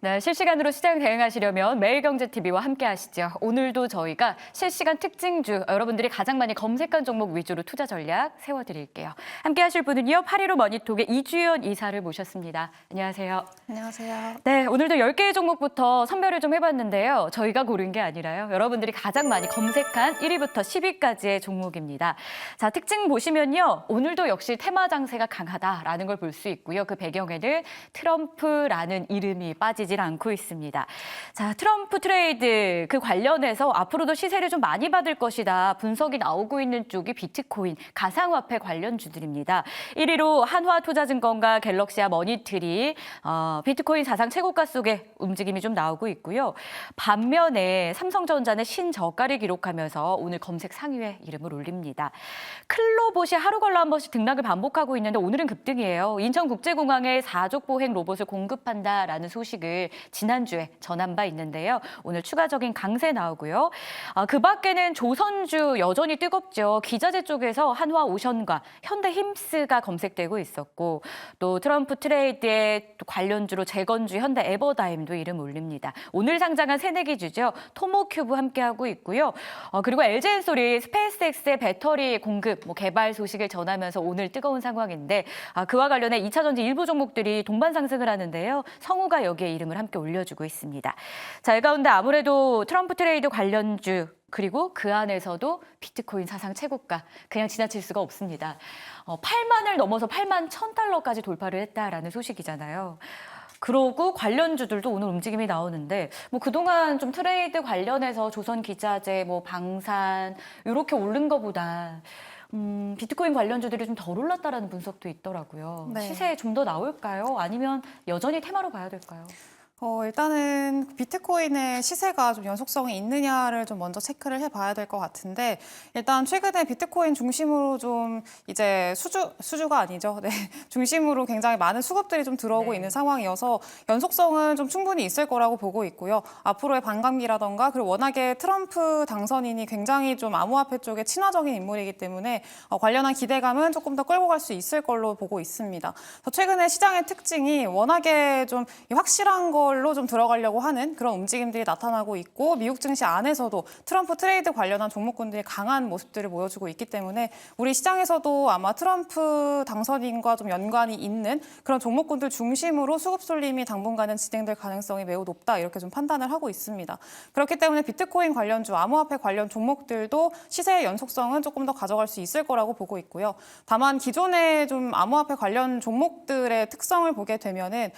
네, 실시간으로 시장 대응하시려면 매일경제TV와 함께 하시죠. 오늘도 저희가 실시간 특징주, 여러분들이 가장 많이 검색한 종목 위주로 투자 전략 세워드릴게요. 함께 하실 분은요, 815 머니톡의 이주연 이사를 모셨습니다. 안녕하세요. 안녕하세요. 네, 오늘도 10개의 종목부터 선별을 좀 해봤는데요. 저희가 고른 게 아니라요. 여러분들이 가장 많이 검색한 1위부터 10위까지의 종목입니다. 자, 특징 보시면요. 오늘도 역시 테마 장세가 강하다라는 걸 볼 수 있고요. 그 배경에는 트럼프라는 이름이 빠지질 않고 있습니다. 자, 트럼프 트레이드 그 관련해서 앞으로도 시세를 좀 많이 받을 것이다. 분석이 나오고 있는 쪽이 비트코인, 가상화폐 관련주들입니다. 1위로 한화투자증권과 갤럭시와 머니트리, 비트코인 사상 최고가 속에 움직임이 좀 나오고 있고요. 반면에 삼성전자는 신저가를 기록하면서 오늘 검색 상위에 이름을 올립니다. 클로봇이 하루 걸러 한 번씩 등락을 반복하고 있는데 오늘은 급등이에요. 인천국제공항에 4족 보행 로봇을 공급한다라는 소식을 지난주에 전한 바 있는데요. 오늘 추가적인 강세 나오고요. 그 밖에는 조선주 여전히 뜨겁죠. 기자재 쪽에서 한화오션과 현대힘스가 검색되고 있었고 또 트럼프 트레이드의 관련주로 재건주 현대 에버다임도 이름 올립니다. 오늘 상장한 새내기주죠. 토모큐브 함께하고 있고요. 그리고 LG엔솔이 스페이스X의 배터리 공급 개발 소식을 전하면서 오늘 뜨거운 상황인데 그와 관련해 2차전지 일부 종목들이 동반 상승을 하는데요. 성우가 여기에 이름을 함께 올려주고 있습니다. 자, 이 가운데 아무래도 트럼프 트레이드 관련주 그리고 그 안에서도 비트코인 사상 최고가 그냥 지나칠 수가 없습니다. 8만을 넘어서 8만 1,000달러까지 돌파를 했다라는 소식이잖아요. 그러고 관련주들도 오늘 움직임이 나오는데 그동안 좀 트레이드 관련해서 조선기자재, 방산 이렇게 오른 거보다 비트코인 관련주들이 좀 덜 올랐다라는 분석도 있더라고요. 네. 시세에 좀 더 나올까요? 아니면 여전히 테마로 봐야 될까요? 일단은 비트코인의 시세가 좀 연속성이 있느냐를 좀 먼저 체크를 해봐야 될 것 같은데 일단 최근에 비트코인 중심으로 좀 이제 수주가 아니죠. 네, 중심으로 굉장히 많은 수급들이 좀 들어오고 있는 상황이어서 연속성은 좀 충분히 있을 거라고 보고 있고요. 앞으로의 반감기라던가 그리고 워낙에 트럼프 당선인이 굉장히 좀 암호화폐 쪽에 친화적인 인물이기 때문에 관련한 기대감은 조금 더 끌고 갈 수 있을 걸로 보고 있습니다. 최근에 시장의 특징이 워낙에 좀 확실한 걸로 좀 들어가려고 하는 그런 움직임들이 나타나고 있고 미국 증시 안에서도 트럼프 트레이드 관련한 종목군들이 강한 모습들을 보여주고 있기 때문에 우리 시장에서도 아마 트럼프 당선인과 좀 연관이 있는 그런 종목군들 중심으로 수급 쏠림이 당분간은 진행될 가능성이 매우 높다 이렇게 좀 판단을 하고 있습니다. 그렇기 때문에 비트코인 관련주, 암호화폐 관련 종목들도 시세의 연속성은 조금 더 가져갈 수 있을 거라고 보고 있고요. 다만 기존의 좀 암호화폐 관련 종목들의 특성을 보게 되면은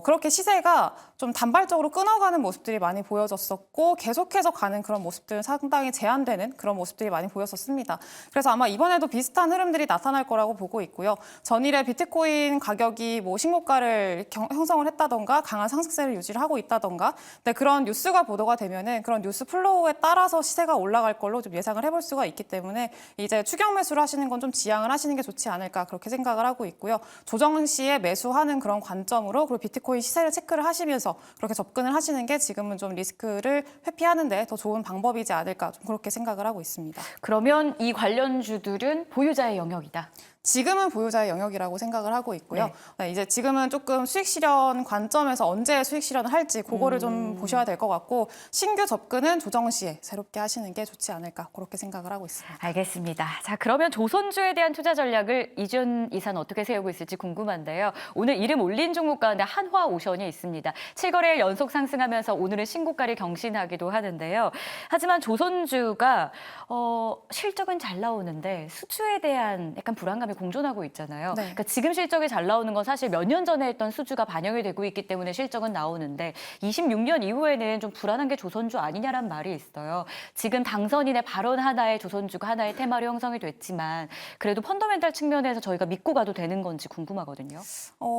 그렇게 시세가 좀 단발적으로 끊어가는 모습들이 많이 보여졌었고 계속해서 가는 그런 모습들은 상당히 제한되는 그런 모습들이 많이 보였었습니다. 그래서 아마 이번에도 비슷한 흐름들이 나타날 거라고 보고 있고요. 전일에 비트코인 가격이 신고가를 형성을 했다던가 강한 상승세를 유지를 하고 있다던가 그런 뉴스가 보도가 되면은 그런 뉴스 플로우에 따라서 시세가 올라갈 걸로 좀 예상을 해볼 수가 있기 때문에 이제 추격 매수를 하시는 건 좀 지양을 하시는 게 좋지 않을까 그렇게 생각을 하고 있고요. 조정 시에 매수하는 그런 관점으로 그리고 비트코인 시세를 체크를 하시면서 그렇게 접근을 하시는 게 지금은 좀 리스크를 회피하는 데 더 좋은 방법이지 않을까 좀 그렇게 생각을 하고 있습니다. 그러면 이 관련주들은 보유자의 영역이다. 지금은 보유자의 영역이라고 생각을 하고 있고요. 네, 이제 지금은 조금 수익 실현 관점에서 언제 수익 실현을 할지 그거를 좀 보셔야 될 것 같고 신규 접근은 조정 시에 새롭게 하시는 게 좋지 않을까 그렇게 생각을 하고 있습니다. 알겠습니다. 자, 그러면 조선주에 대한 투자 전략을 이준 이사는 어떻게 세우고 있을지 궁금한데요. 오늘 이름 올린 종목 가운데 한화오션이 있습니다. 7거래일 연속 상승하면서 오늘은 신고가를 경신하기도 하는데요. 하지만 조선주가 실적은 잘 나오는데 수주에 대한 약간 불안감이 공존하고 있잖아요. 네. 그러니까 지금 실적이 잘 나오는 건 사실 몇 년 전에 했던 수주가 반영이 되고 있기 때문에 실적은 나오는데 26년 이후에는 좀 불안한 게 조선주 아니냐란 말이 있어요. 지금 당선인의 발언 하나에 조선주가 하나의 테마로 형성이 됐지만 그래도 펀더멘탈 측면에서 저희가 믿고 가도 되는 건지 궁금하거든요.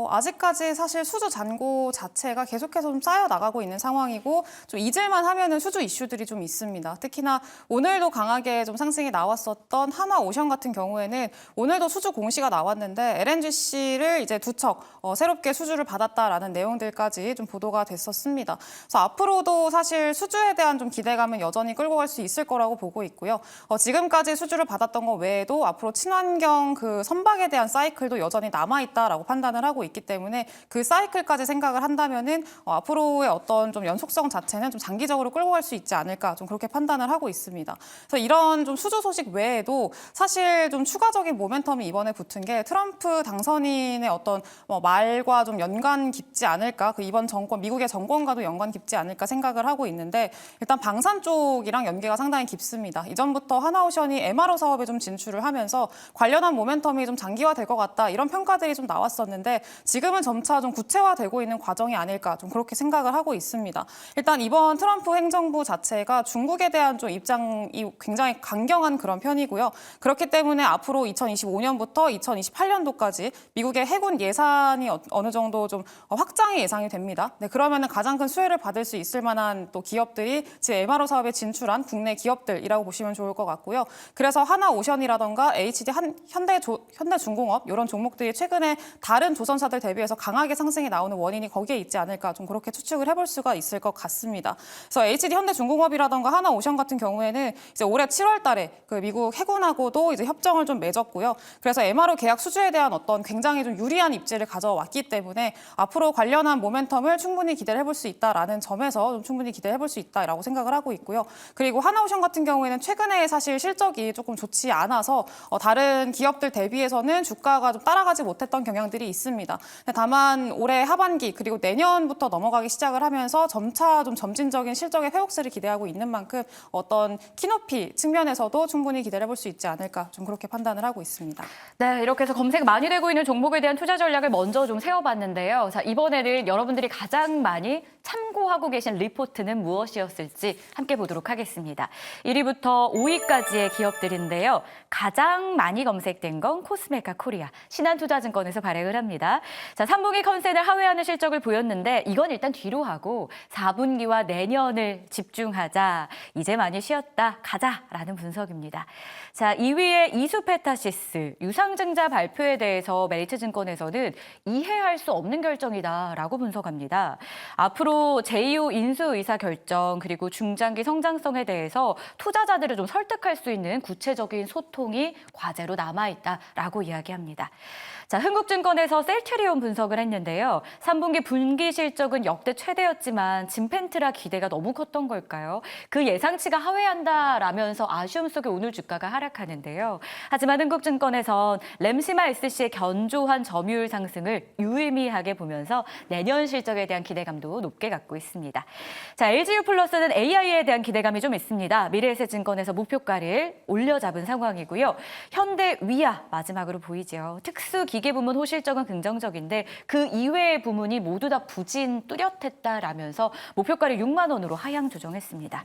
아직까지 사실 수주 잔고 자체가 계속해서 좀 쌓여 나가고 있는 상황이고 좀 잊을만 하면은 수주 이슈들이 좀 있습니다. 특히나 오늘도 강하게 좀 상승이 나왔었던 한화오션 같은 경우에는 오늘도 수주 수주 공시가 나왔는데 LNGC를 이제 두 척 새롭게 수주를 받았다라는 내용들까지 좀 보도가 됐었습니다. 그래서 앞으로도 사실 수주에 대한 좀 기대감은 여전히 끌고 갈 수 있을 거라고 보고 있고요. 지금까지 수주를 받았던 것 외에도 앞으로 친환경 그 선박에 대한 사이클도 여전히 남아있다라고 판단을 하고 있기 때문에 그 사이클까지 생각을 한다면은 앞으로의 어떤 좀 연속성 자체는 좀 장기적으로 끌고 갈 수 있지 않을까 좀 그렇게 판단을 하고 있습니다. 그래서 이런 좀 수주 소식 외에도 사실 좀 추가적인 모멘텀이 이번에 붙은 게 트럼프 당선인의 어떤 말과 좀 연관 깊지 않을까, 그 이번 정권, 미국의 정권과도 연관 깊지 않을까 생각을 하고 있는데 일단 방산 쪽이랑 연계가 상당히 깊습니다. 이전부터 하나오션이 MRO 사업에 좀 진출을 하면서 관련한 모멘텀이 좀 장기화될 것 같다 이런 평가들이 좀 나왔었는데 지금은 점차 좀 구체화되고 있는 과정이 아닐까 좀 그렇게 생각을 하고 있습니다. 일단 이번 트럼프 행정부 자체가 중국에 대한 좀 입장이 굉장히 강경한 그런 편이고요. 그렇기 때문에 앞으로 2025년부터 2028년도까지 미국의 해군 예산이 어느 정도 좀 확장이 예상이 됩니다. 네, 그러면은 가장 큰 수혜를 받을 수 있을 만한 또 기업들이 지금 MRO 사업에 진출한 국내 기업들이라고 보시면 좋을 것 같고요. 그래서 하나오션이라던가 HD 현대중공업 이런 종목들이 최근에 다른 조선사들 대비해서 강하게 상승이 나오는 원인이 거기에 있지 않을까 좀 그렇게 추측을 해볼 수가 있을 것 같습니다. 그래서 HD 현대중공업이라던가 하나오션 같은 경우에는 이제 올해 7월달에 그 미국 해군하고도 이제 협정을 좀 맺었고요. 그래서 MRO 계약 수주에 대한 어떤 굉장히 좀 유리한 입지를 가져왔기 때문에 앞으로 관련한 모멘텀을 충분히 기대를 해볼 수 있다라는 점에서 좀 충분히 기대를 해볼 수 있다라고 생각을 하고 있고요. 그리고 하나오션 같은 경우에는 최근에 사실 실적이 조금 좋지 않아서 다른 기업들 대비해서는 주가가 좀 따라가지 못했던 경향들이 있습니다. 다만 올해 하반기 그리고 내년부터 넘어가기 시작을 하면서 점차 좀 점진적인 실적의 회복세를 기대하고 있는 만큼 어떤 키높이 측면에서도 충분히 기대를 해볼 수 있지 않을까 좀 그렇게 판단을 하고 있습니다. 네, 이렇게 해서 검색 많이 되고 있는 종목에 대한 투자 전략을 먼저 좀 세워봤는데요. 자, 이번에는 여러분들이 가장 많이 참고하고 계신 리포트는 무엇이었을지 함께 보도록 하겠습니다. 1위부터 5위까지의 기업들인데요. 가장 많이 검색된 건 코스메카 코리아, 신한투자증권에서 발행을 합니다. 자, 3분기 컨센을 하회하는 실적을 보였는데 이건 일단 뒤로 하고 4분기와 내년을 집중하자. 이제 많이 쉬었다, 가자라는 분석입니다. 자, 2위의 이수페타시스, 유상증자 발표에 대해서 메리츠증권에서는 이해할 수 없는 결정이다라고 분석합니다. 앞으로 제2호 인수 의사 결정 그리고 중장기 성장성에 대해서 투자자들을 좀 설득할 수 있는 구체적인 소통이 과제로 남아있다라고 이야기합니다. 자, 흥국증권에서 셀트리온 분석을 했는데요. 3분기 분기 실적은 역대 최대였지만 진펜트라 기대가 너무 컸던 걸까요? 그 예상치가 하회한다라면서 아쉬움 속에 오늘 주가가 하락하는데요. 하지만 흥국증권에선 램시마 SC의 견조한 점유율 상승을 유의미하게 보면서 내년 실적에 대한 기대감도 높게 갖고 있습니다. 자, LG유플러스는 AI에 대한 기대감이 좀 있습니다. 미래에셋증권에서 목표가를 올려잡은 상황이고요. 현대위아 마지막으로 보이죠. 특수 기계 부문 호실적은 긍정적인데 그 이외의 부문이 모두 다 부진 뚜렷했다라면서 목표가를 6만 원으로 하향 조정했습니다.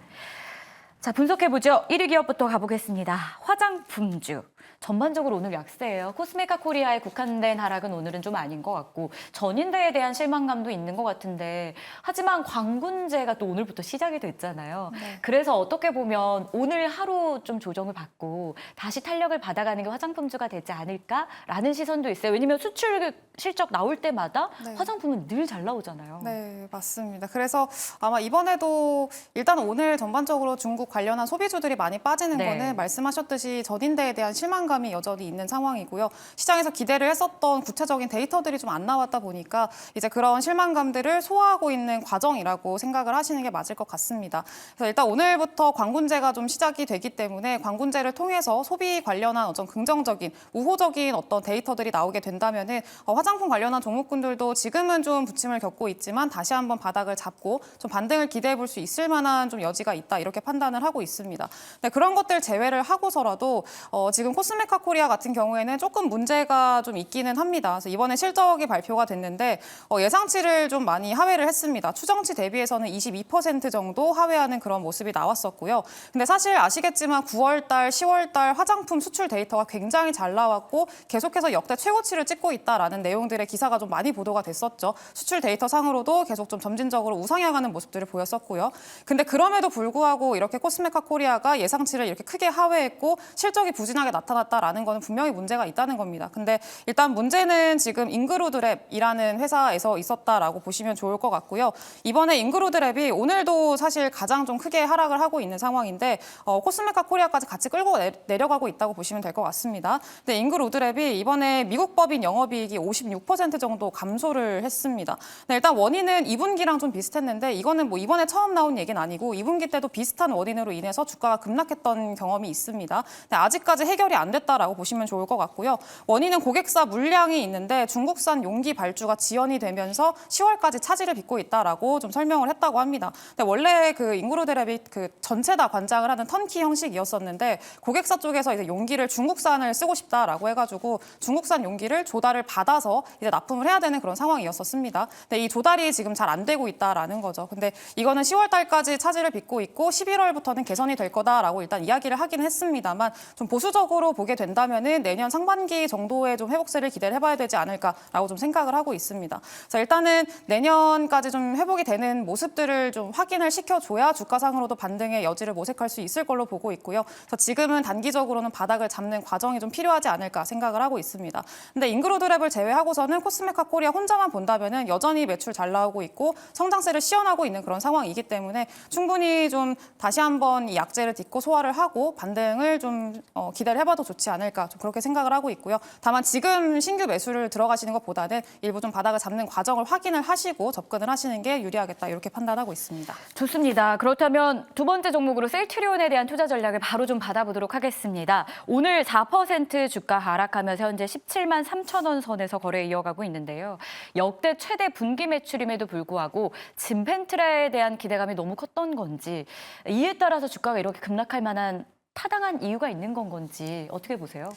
자, 분석해보죠. 1위 기업부터 가보겠습니다. 화장품주. 전반적으로 오늘 약세예요. 코스메카 코리아에 국한된 하락은 오늘은 좀 아닌 것 같고 전인대에 대한 실망감도 있는 것 같은데 하지만 광군제가 또 오늘부터 시작이 됐잖아요. 네. 그래서 어떻게 보면 오늘 하루 좀 조정을 받고 다시 탄력을 받아가는 게 화장품주가 되지 않을까라는 시선도 있어요. 왜냐하면 수출 실적 나올 때마다 네. 화장품은 늘 잘 나오잖아요. 네, 맞습니다. 그래서 아마 이번에도 일단 오늘 전반적으로 중국 관련한 소비주들이 많이 빠지는 네. 거는 말씀하셨듯이 전인대에 대한 실망감이 여전히 있는 상황이고요. 시장에서 기대를 했었던 구체적인 데이터들이 좀 안 나왔다 보니까 이제 그런 실망감들을 소화하고 있는 과정이라고 생각을 하시는 게 맞을 것 같습니다. 그래서 일단 오늘부터 광군제가 좀 시작이 되기 때문에 광군제를 통해서 소비 관련한 어떤 긍정적인, 우호적인 어떤 데이터들이 나오게 된다면은 화장품 관련한 종목군들도 지금은 좀 부침을 겪고 있지만 다시 한번 바닥을 잡고 좀 반등을 기대해 볼 수 있을 만한 좀 여지가 있다 이렇게 판단을 하고 있습니다. 네, 그런 것들 제외를 하고서라도 지금 코스메카 코리아 같은 경우에는 조금 문제가 좀 있기는 합니다. 그래서 이번에 실적이 발표가 됐는데 예상치를 좀 많이 하회를 했습니다. 추정치 대비해서는 22% 정도 하회하는 그런 모습이 나왔었고요. 근데 사실 아시겠지만 9월달, 10월달 화장품 수출 데이터가 굉장히 잘 나왔고 계속해서 역대 최고치를 찍고 있다라는 내용들의 기사가 좀 많이 보도가 됐었죠. 수출 데이터 상으로도 계속 좀 점진적으로 우상향하는 모습들을 보였었고요. 근데 그럼에도 불구하고 이렇게 코스메카 코리아가 예상치를 이렇게 크게 하회했고 실적이 부진하게 나타났다라는 거는 분명히 문제가 있다는 겁니다. 근데 일단 문제는 지금 잉그루드랩이라는 회사에서 있었다라고 보시면 좋을 것 같고요. 이번에 잉그루드랩이 오늘도 사실 가장 좀 크게 하락을 하고 있는 상황인데 코스메카 코리아까지 같이 끌고 내려가고 있다고 보시면 될 것 같습니다. 근데 잉그루드랩이 이번에 미국 법인 영업이익이 56% 정도 감소를 했습니다. 네, 일단 원인은 2분기랑 좀 비슷했는데 이거는 뭐 이번에 처음 나온 얘기는 아니고 2분기 때도 비슷한 원인으로 인해서 주가가 급락했던 경험이 있습니다. 네, 아직까지 해결이 안 됐다라고 보시면 좋을 것 같고요. 원인은 고객사 물량이 있는데 중국산 용기 발주가 지연이 되면서 10월까지 차질을 빚고 있다라고 좀 설명을 했다고 합니다. 근데 원래 그 잉그루드랩이 그 전체 다 관장을 하는 턴키 형식이었었는데 고객사 쪽에서 이제 용기를 중국산을 쓰고 싶다라고 해가지고 중국산 용기를 조달을 받아서 이제 납품을 해야 되는 그런 상황이었었습니다. 근데 이 조달이 지금 잘 안 되고 있다라는 거죠. 근데 이거는 10월 달까지 차질을 빚고 있고 11월부터는 개선이 될 거다라고 일단 이야기를 하긴 했습니다만 좀 보수적으로 보게 된다면은 내년 상반기 정도의 좀 회복세를 기대를 해봐야 되지 않을까라고 좀 생각을 하고 있습니다. 그래서 일단은 내년까지 좀 회복이 되는 모습들을 좀 확인을 시켜줘야 주가상으로도 반등의 여지를 모색할 수 있을 걸로 보고 있고요. 그래서 지금은 단기적으로는 바닥을 잡는 과정이 좀 필요하지 않을까 생각을 하고 있습니다. 근데 잉그루드랩을 제외하고서는 코스메카 코리아 혼자만 본다면은 여전히 매출 잘 나오고 있고 성장세를 시현하고 있는 그런 상황이기 때문에 충분히 좀 다시 한번 이 약재를 딛고 소화를 하고 반등을 좀 기대를 해봐도 좋지 않을까 좀 그렇게 생각을 하고 있고요. 다만 지금 신규 매수를 들어가시는 것보다는 일부 좀 바닥을 잡는 과정을 확인을 하시고 접근을 하시는 게 유리하겠다 이렇게 판단하고 있습니다. 좋습니다. 그렇다면 두 번째 종목으로 셀트리온에 대한 투자 전략을 바로 좀 받아보도록 하겠습니다. 오늘 4% 주가 하락하면서 현재 17만 3천 원 선에서 거래 이어가고 있는데요. 역대 최대 분기 매출임에도 불구하고 진펜트라에 대한 기대감이 너무 컸던 건지 이에 따라서 주가가 이렇게 급락할 만한 타당한 이유가 있는 건지 어떻게 보세요?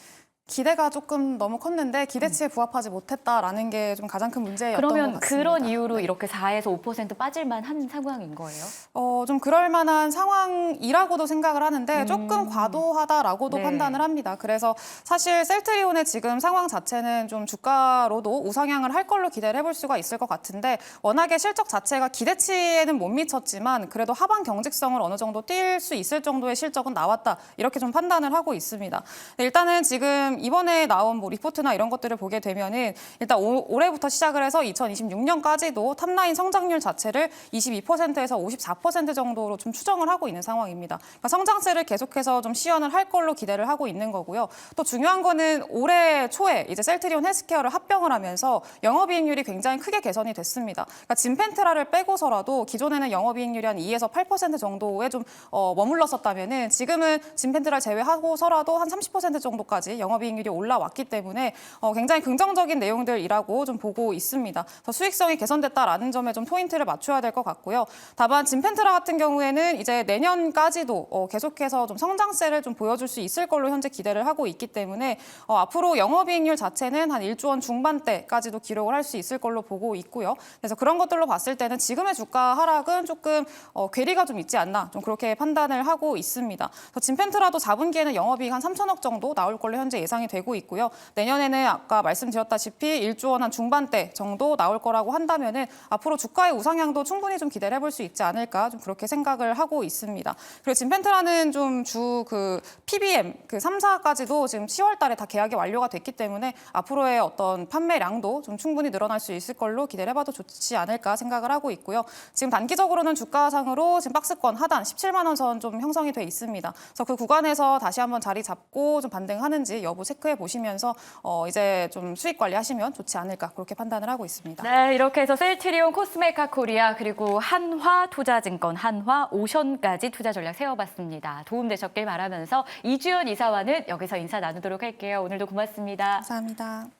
기대가 조금 너무 컸는데 기대치에 부합하지 못했다라는 게 좀 가장 큰 문제였던 것 그러면 같습니다. 그런 이유로 이렇게 4에서 5% 빠질만 한 상황인 거예요? 좀 그럴 만한 상황이라고도 생각을 하는데 조금 과도하다라고도 네. 판단을 합니다. 그래서 사실 셀트리온의 지금 상황 자체는 좀 주가로도 우상향을 할 걸로 기대를 해볼 수가 있을 것 같은데 워낙에 실적 자체가 기대치에는 못 미쳤지만 그래도 하반 경직성을 어느 정도 띌 수 있을 정도의 실적은 나왔다. 이렇게 좀 판단을 하고 있습니다. 일단은 지금 이번에 나온 뭐 리포트나 이런 것들을 보게 되면은 일단 올해부터 시작을 해서 2026년까지도 탑라인 성장률 자체를 22%에서 54% 정도로 좀 추정을 하고 있는 상황입니다. 그러니까 성장세를 계속해서 좀 시현을 할 걸로 기대를 하고 있는 거고요. 또 중요한 거는 올해 초에 이제 셀트리온 헬스케어를 합병을 하면서 영업이익률이 굉장히 크게 개선이 됐습니다. 그러니까 진펜트라를 빼고서라도 기존에는 영업이익률이 한 2에서 8% 정도에 좀 머물렀었다면은 지금은 진펜트라를 제외하고서라도 한 30% 정도까지 영업이익률이 올라왔기 때문에 굉장히 긍정적인 내용들이라고 좀 보고 있습니다. 그래서 수익성이 개선됐다라는 점에 좀 포인트를 맞춰야 될 것 같고요. 다만 진펜트라 같은 경우에는 이제 내년까지도 계속해서 좀 성장세를 좀 보여줄 수 있을 걸로 현재 기대를 하고 있기 때문에 앞으로 영업이익률 자체는 한 1조 원 중반대까지도 기록을 할 수 있을 걸로 보고 있고요. 그래서 그런 것들로 봤을 때는 지금의 주가 하락은 조금 괴리가 좀 있지 않나 좀 그렇게 판단을 하고 있습니다. 그래서 진펜트라도 4분기에는 영업이익 한 3천억 정도 나올 걸로 현재 예상이 되고 있고요. 내년에는 아까 말씀드렸다시피 1조 원 한 중반대 정도 나올 거라고 한다면은 앞으로 주가의 우상향도 충분히 좀 기대를 해볼 수 있지 않을까 좀 그렇게 생각을 하고 있습니다. 그리고 진펜트라는 좀 주 그 PBM 그 3사까지도 지금 10월 달에 다 계약이 완료가 됐기 때문에 앞으로의 어떤 판매량도 좀 충분히 늘어날 수 있을 걸로 기대를 해봐도 좋지 않을까 생각을 하고 있고요. 지금 단기적으로는 주가상으로 지금 박스권 하단 17만 원 선 좀 형성이 돼 있습니다. 그래서 그 구간에서 다시 한번 자리 잡고 좀 반등하는지 여부 체크해 보시면서 이제 좀 수익 관리하시면 좋지 않을까 그렇게 판단을 하고 있습니다. 네, 이렇게 해서 셀트리온, 코스메카 코리아 그리고 한화투자증권, 한화오션까지 투자 전략 세워봤습니다. 도움되셨길 바라면서 이주연 이사와는 여기서 인사 나누도록 할게요. 오늘도 고맙습니다. 감사합니다.